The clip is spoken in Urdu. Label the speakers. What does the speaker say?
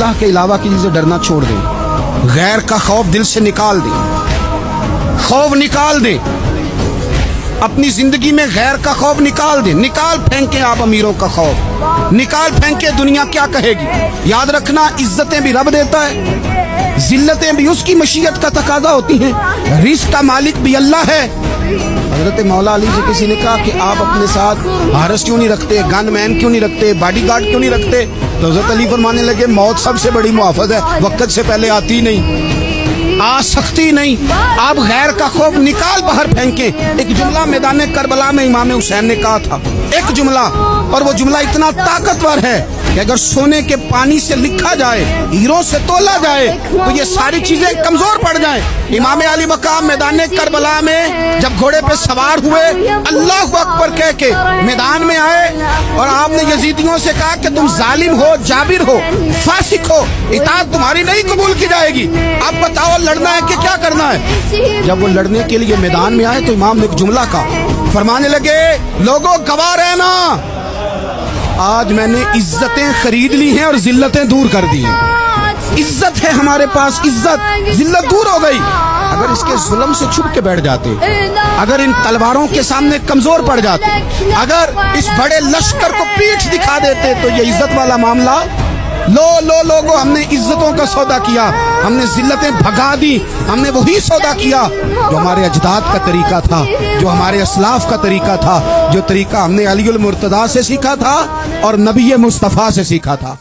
Speaker 1: اللہ کے علاوہ کسی سے ڈرنا چھوڑ دیں, غیر کا خوف دل سے نکال دیں, خوف نکال دیں, اپنی زندگی میں غیر کا خوف نکال دیں, نکال پھینکیں آپ امیروں کا خوف, نکال پھینکیں دنیا کیا کہے گی. یاد رکھنا عزتیں بھی رب دیتا ہے, ذلتیں بھی اس کی مشیت کا تقاضا ہوتی ہیں, رزق کا مالک بھی اللہ ہے. حضرت مولا علی سے کسی نے کہا کہ آپ اپنے ساتھ حارس کیوں نہیں رکھتے, گن مین کیوں نہیں رکھتے, باڈی گارڈ کیوں نہیں رکھتے؟ تو حضرت علی فرمانے لگے موت سب سے بڑی محافظ ہے, وقت سے پہلے آتی نہیں, آ سکتی نہیں. آپ غیر کا خوف نکال باہر پھینکیں. ایک جملہ میدان کربلا میں امام حسین نے کہا تھا, ایک جملہ, اور وہ جملہ اتنا طاقتور ہے کہ اگر سونے کے پانی سے لکھا جائے, ہیروں سے تولا جائے, تو یہ ساری چیزیں کمزور پڑ جائیں. امام علی مقام میدان کربلا میں جب گھوڑے پہ سوار ہوئے, اللہ اکبر کہہ کے میدان میں آئے, اور آپ نے یزیدیوں سے کہا کہ تم ظالم ہو, جابر ہو, فاسق ہو, اطاعت تمہاری نہیں قبول کی جائے گی, اب بتاؤ لڑنا ہے کہ کیا کرنا ہے. جب وہ لڑنے کے لیے میدان میں آئے تو امام نے ایک جملہ کہا, فرمانے لگے لوگوں گواہ رہنا, آج میں نے عزتیں خرید لی ہیں اور ذلتیں دور کر دی ہیں. عزت ہے ہمارے پاس, عزت, ذلت دور ہو گئی. اگر اس کے ظلم سے چھپ کے بیٹھ جاتے, اگر ان تلواروں کے سامنے کمزور پڑ جاتے, اگر اس بڑے لشکر کو پیٹھ دکھا دیتے, تو یہ عزت والا معاملہ لوگوں ہم نے عزتوں کا سودا کیا, ہم نے ذلتیں بھگا دی, ہم نے وہی سودا کیا جو ہمارے اجداد کا طریقہ تھا, جو ہمارے اسلاف کا طریقہ تھا, جو طریقہ ہم نے علی المرتضیٰ سے سیکھا تھا اور نبی مصطفیٰ سے سیکھا تھا.